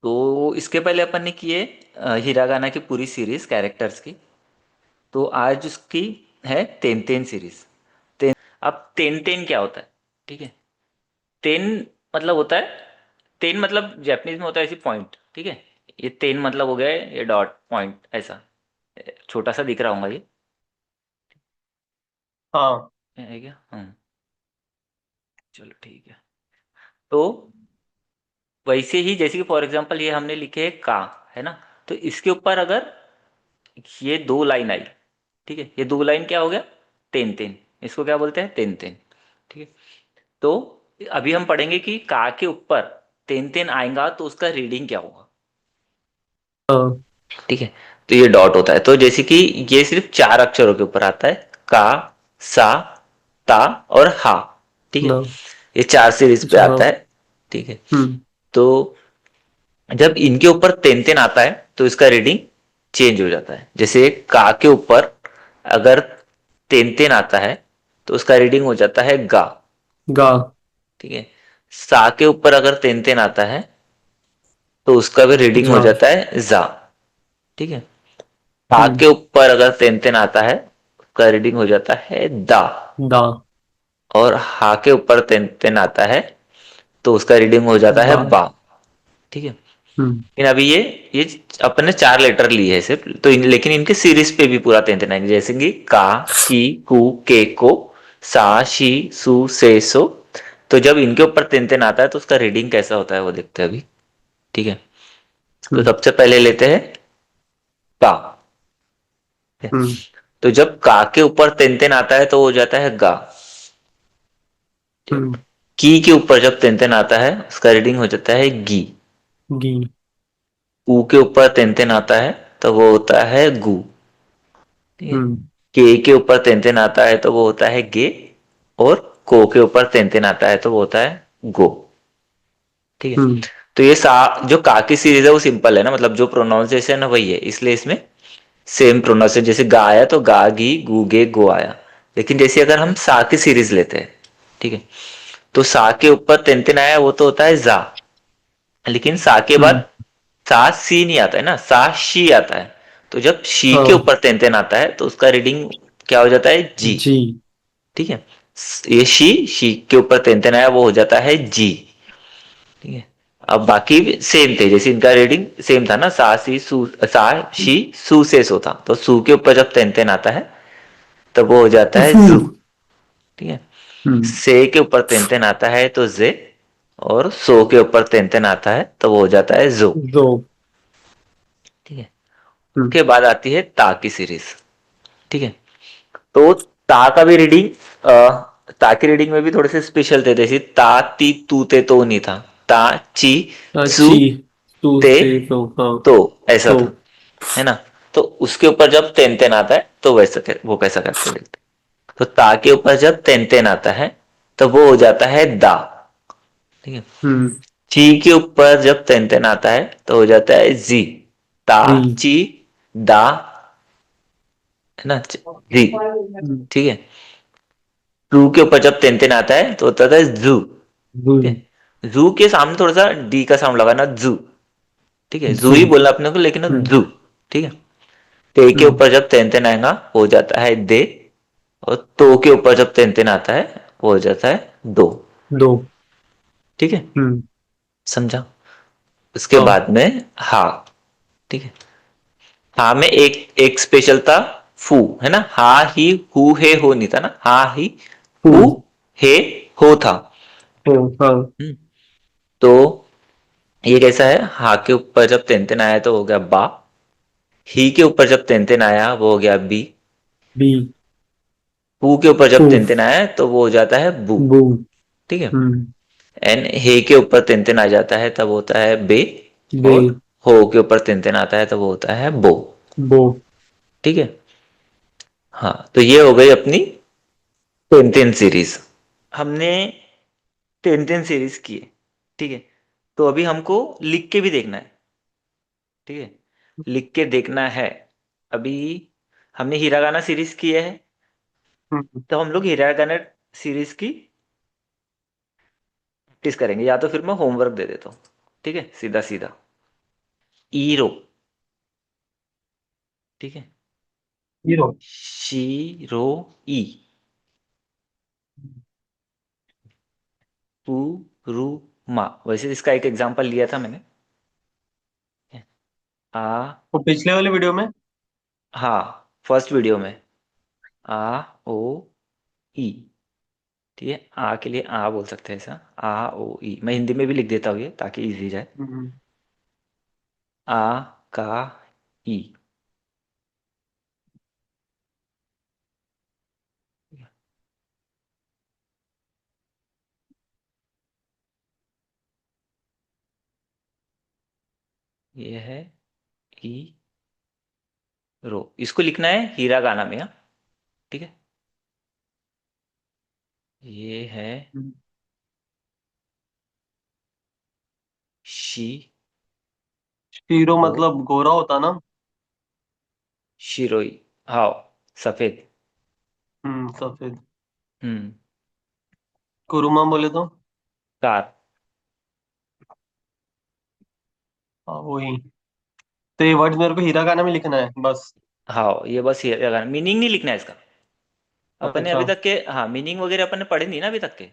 तो इसके पहले अपन ने किए हिरागाना की पूरी सीरीज कैरेक्टर्स की। तो आज उसकी है तेन तेन सीरीज। अब तेन तेन क्या होता है? ठीक है। तेन मतलब होता है, तेन मतलब जापानीज में होता है ऐसी पॉइंट। ठीक है। ये तेन मतलब हो गया है ये डॉट पॉइंट ऐसा, छोटा सा दिख रहा होगा ये। हाँ। है क्या? चलो ठीक है। तो वैसे ही जैसे कि फॉर एग्जांपल ये हमने लिखे है का, है ना? तो इसके ऊपर अगर ये दो लाइन आई, ठीक है, ये दो लाइन क्या हो गया? तेन तेन। इसको क्या बोलते हैं? तेन तेन। ठीक है। तो अभी हम पढ़ेंगे कि का के ऊपर तेन तेन आएगा तो उसका रीडिंग क्या होगा। हाँ। ठीक है। तो ये डॉट होता है, तो जैसे कि ये सिर्फ चार अक्षरों के ऊपर आता है, का, सा, ता और हा। ठीक है। ना। ये चार सीरीज पे अच्छा, हाँ। आता है। ठीक है। हम्म। तो जब इनके ऊपर तेन तेन आता है तो इसका रीडिंग चेंज हो जाता है। जैसे का के ऊपर अगर तेन तेन आता है तो उसका रीडिंग हो जाता है गा। गा। ठीक है। सा के ऊपर अगर तेन तेन आता है तो उसका भी रीडिंग हो जा। जाता है जा। ठीक है। ता हम्म। के ऊपर अगर तेन तेन आता है उसका रीडिंग हो जाता है दा। दा। और हा के ऊपर तेन तेन आता है तो उसका रीडिंग हो जाता है बा। बा। ठीक है। हम्म। लेकिन अभी ये अपन ने चार लेटर लिए है सिर्फ, तो लेकिन इनके सीरीज पे भी पूरा तेन तेन आएंगे, जैसे कि का, की, कु, के, को, सा, शी, सु, से, सो। तो जब इनके ऊपर तेन तेन आता है तो उसका रीडिंग कैसा होता है वो देखते हैं अभी। ठीक है। तो हम्म। सबसे पहले लेते हैं का। हम्म। तो जब का के ऊपर तेन तेन आता है तो वो हो जाता है गा। हम्म। की के ऊपर जब तेन तेन आता है उसका रीडिंग हो जाता है गी। गी। ऊ के ऊपर तेन तेन आता है तो वो होता है गु। ठीक है। हम्म। के ऊपर तेन तेन आता है तो वो होता है गे। और को के ऊपर तेन तेन आता है तो वो होता है गो। ठीक है। हम्म। तो ये सा जो का की सीरीज है वो सिंपल है ना, मतलब जो प्रोनाउंसिएशन है वही है, इसलिए इसमें सेम प्रोनाउंसिएशन। जैसे गा आया तो गा, गी, गू, गे, गो आया। लेकिन जैसे अगर हम सा की सीरीज लेते हैं, ठीक है, तो सा के ऊपर तेन तेन आया वो तो होता है जा। लेकिन सा के बाद हम्म। सा सी नहीं आता है ना, सा शी आता है। तो जब शी के हाँ। ऊपर तेन तेन आता है तो उसका रीडिंग क्या हो जाता है? जी। जी। ठीक है। ये शी शी के ऊपर तेन तेन आया वो हो जाता है जी। ठीक है। अब बाकी सेम थे, जैसे इनका रीडिंग सेम था ना, सा सी सू, सा शी सू से सो था, तो सू के ऊपर जब तेन तेन आता है तब वो हो जाता है जू। हम्म। ठीक है। से के ऊपर तेन तेन आता है तो जे। और सो के ऊपर तेन तेन आता है तो वो हो जाता है जो। दो। ठीक है। हम्म। उसके बाद आती है ता की सीरीज। ठीक है। तो ता का भी रीडिंग, ता की रीडिंग में भी थोड़े से स्पेशल थे, जैसे ता ती तू ते तो नहीं था। ता ची सु अच्छी। तू ते से तो, हाँ। तो ऐसा तो। था, है ना? तो उसके ऊपर जब तेन तेन आता है तो वैसा वो कैसा करते हैं देखते हैं। तो ता के ऊपर जब तेन तेन आता है तो वो हो जाता है दा। ठीक है। हम्म। ची के ऊपर जब तेन तेन आता है तो हो जाता है जी। ता जी। ची दा, है ना? जी। हम्म। ठीक है। रू के ऊपर जब तेन तेन आता है तो होता था जू। जू। ठीक है। जू के सामने थोड़ा सा डी का साउंड लगाना, जू। ठीक है, जू जू। ही बोलना अपने को, लेकिन हम्म। जू। ठीक है। ते के हम्म। ऊपर जब तेन तेन आएगा हो जाता है दे। और तो के ऊपर जब तेन तेन आता है वो हो जाता है दो। दो। ठीक है। हम्म। समझा? उसके हाँ। बाद में हा। ठीक है। हा में एक एक स्पेशल था, फू, है ना? हा ही हु हे हो नहीं था ना, हा ही हू। हु हे हो था। हो। हाँ। हम्म। तो ये कैसा है? हा के ऊपर जब तेन तेन आया तो हो गया बा। ही के ऊपर जब तेन तेन आया वो हो गया बी। बी। पू के ऊपर जब तेन पूफ। तेन आया तो वो हो जाता है बू। बू। ठीक है। हम्म। एन हे के ऊपर तेन तेन आ जाता है तब होता है बे। बे। और हो के ऊपर तेन तेन आता है तब वो होता है बो। बो। ठीक है। हाँ, तो ये हो गई अपनी तेन तेन सीरीज। हमने तेन तेन सीरीज की है। ठीक है। तो अभी हमको लिख के भी देखना है। ठीक है। लिख के देखना है। अभी हमने हिरागाना सीरीज की है, हम्म। तो हम लोग हिरागाना सीरीज की प्रैक्टिस करेंगे, या तो फिर मैं होमवर्क दे देता हूँ। ठीक है, सीधा सीधा। ईरो, ठीक है। हीरो। शीरो ई। पुरुमा, वैसे इसका एक एग्जांपल लिया था मैंने। आ, वो पिछले वाले वीडियो में। हाँ फर्स्ट वीडियो में। आ ओ ई, ठीक है। आ के लिए आ बोल सकते हैं ऐसा। आ ओ ई, मैं हिंदी में भी लिख देता हूँ ये ताकि इजी जाए। हम्म। आ का ई, ये है ई रो। इसको लिखना है हीरा गाना में, हाँ, ठीक है। ये है हम्म। शी हीरो रो, मतलब गोरा होता ना। शिरोई, हाँ, सफेद। सफेद। हम्म। कुरुमा बोले तो। कार। हाँ वही। तो ये वर्ड मेरे को हीरा गाना में लिखना है बस। हाँ ये बस हीरा गाना, मीनिंग नहीं लिखना है इसका। अपन ने अच्छा। अभी तक के, हाँ, मीनिंग वगैरह अपन ने पढ़े नहीं ना अभी तक के।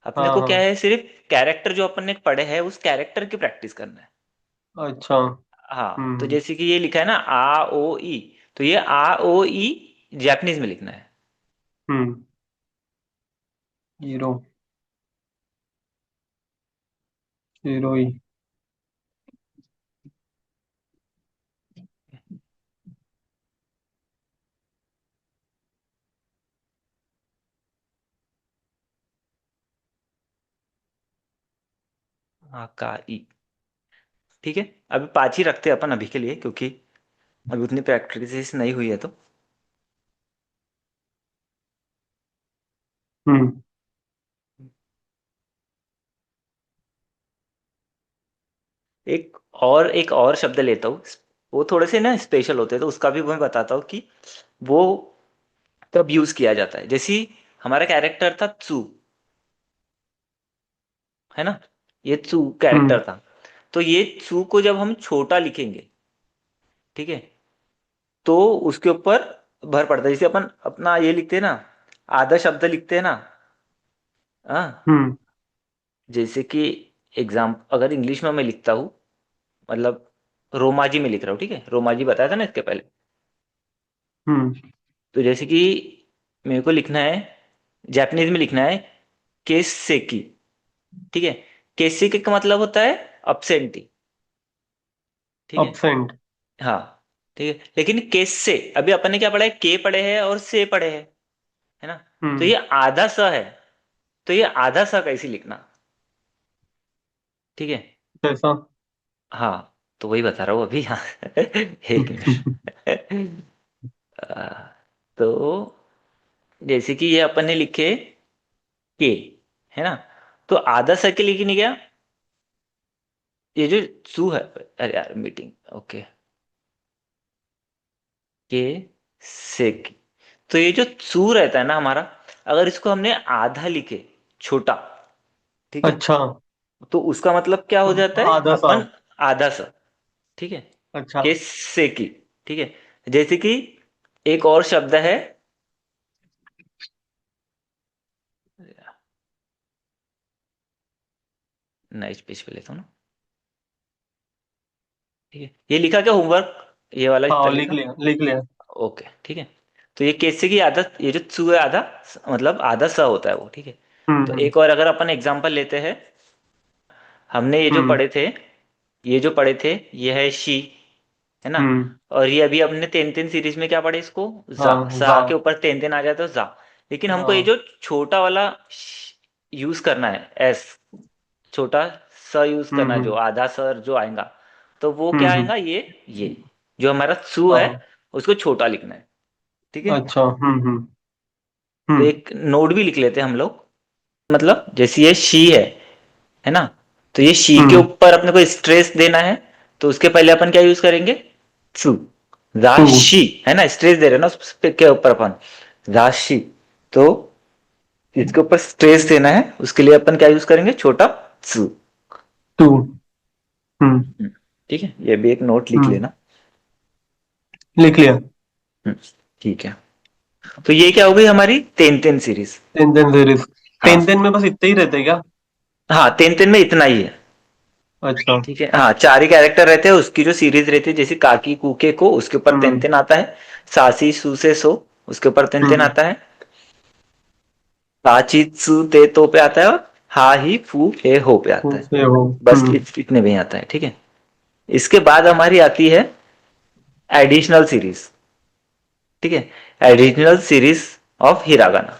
अपने हाँ को क्या हाँ। है, सिर्फ कैरेक्टर जो अपन ने पढ़े हैं उस कैरेक्टर की प्रैक्टिस करना है। अच्छा। हाँ, तो हम्म। जैसे कि ये लिखा है ना आ ओ ई, तो ये आ ओ ई जापानीज में लिखना है। हम्म। हीरो। हीरोई। आ का ई, ठीक है। अभी पाँच ही रखते हैं अपन अभी के लिए, क्योंकि अभी उतनी प्रैक्टिस नहीं हुई है। तो हम्म। एक और शब्द लेता हूँ। वो थोड़े से ना स्पेशल होते हैं, तो उसका भी मैं बताता हूँ कि वो कब यूज किया जाता है। जैसे हमारा कैरेक्टर था त्सू, है ना, ये त्सू हम्म। कैरेक्टर था। तो ये त्सू को जब हम छोटा लिखेंगे, ठीक है, तो उसके ऊपर भर पड़ता है। जैसे अपन अपना ये लिखते हैं ना, आधा शब्द लिखते हैं ना, हाँ, हम्म। जैसे कि एग्जाम अगर इंग्लिश में मैं लिखता हूँ, मतलब रोमाजी में लिख रहा हूँ, ठीक है, रोमाजी बताया था ना इसके पहले। हम्म। तो जैसे कि मेरे को लिखना है, जापानीज में लिखना है केसेकी, ठीक है। केसेकी का मतलब होता है अब्सेंटी, ठीक है। अपसेंट। हाँ, ठीक है। लेकिन केस से अभी अपन ने क्या पढ़ा है, के पढ़े हैं और से पढ़े हैं, है ना। तो हम्म। ये आधा स है, तो ये आधा स कैसे लिखना, ठीक है। जैसा। हाँ, तो वही बता रहा हूँ अभी, हाँ। एक मिनट। आ, तो जैसे कि ये अपन ने लिखे के, है ना, तो आधा स के लिखने गया, ये जो सू है, अरे यार मीटिंग, ओके, के सेक, तो ये जो सू रहता है ना हमारा, अगर इसको हमने आधा लिखे, छोटा, ठीक है, अच्छा। तो उसका मतलब क्या हो जाता है, आधा सा। अपन आधा सा, ठीक है, अच्छा। के सेकी, ठीक है। जैसे कि एक और शब्द है, नए पेज पे लेता हूँ ना, ठीक है। ये लिखा क्या होमवर्क, ये वाला इतना हाँ लिख लिखा, लिया लिख लिया। ओके, ठीक है। तो ये कैसे की आदत, ये जो सू है आधा, मतलब आधा सा होता है वो, ठीक है। तो हम्म। एक और अगर अपन एग्जांपल लेते हैं, हमने ये जो हम्म। पढ़े थे, ये जो पढ़े थे, ये है शी, है ना। हम्म। और ये अभी हमने तेन तेन सीरीज में क्या पढ़े, इसको जा, हाँ सा जा। के ऊपर तेन तेन आ जाए तो जा। लेकिन हमको ये हाँ। जो छोटा वाला यूज करना है, एस, छोटा स यूज करना है, जो हम्म। आधा सर जो आएगा, तो वो क्या हम्म। आएगा, ये जो हमारा सु है, हाँ। उसको छोटा लिखना है, ठीक है। अच्छा। तो हम्म। एक नोट भी लिख लेते हैं हम लोग, मतलब जैसे ये शी है ना, तो ये शी के हम्म। ऊपर अपने को स्ट्रेस देना है, तो उसके पहले अपन क्या यूज करेंगे, सु, टू। राशि, है ना, स्ट्रेस दे रहे हैं ना उस के ऊपर अपन, राशि। तो इसके ऊपर स्ट्रेस देना है, उसके लिए अपन क्या यूज करेंगे, छोटा सु। टू। हम्म। ठीक है, ये भी एक नोट लिख हम्म। लेना। लिख लिया। हम्म, ठीक है। तो ये क्या हो गई हमारी तेन तेन सीरीज। Ten ten series. हाँ। टेन टेन में बस इतने ही रहते हैं क्या? हाँ, तेन तेन में इतना ही है। अच्छा। ठीक है, हाँ, चार ही कैरेक्टर रहते हैं, उसकी जो सीरीज रहती है, जैसे काकी कूके को उसके ऊपर तेन हम्म। तेन आता है। सासी सू से सो उसके ऊपर तेन तेन हम्म। आता है। ताची सू ते तो पे आता है, और हा ही फू हे हो पे आता है। से हो। बस इतने में ही आता है। ठीक है। इसके बाद हमारी आती है एडिशनल सीरीज। ठीक है, एडिशनल सीरीज ऑफ हिरागाना।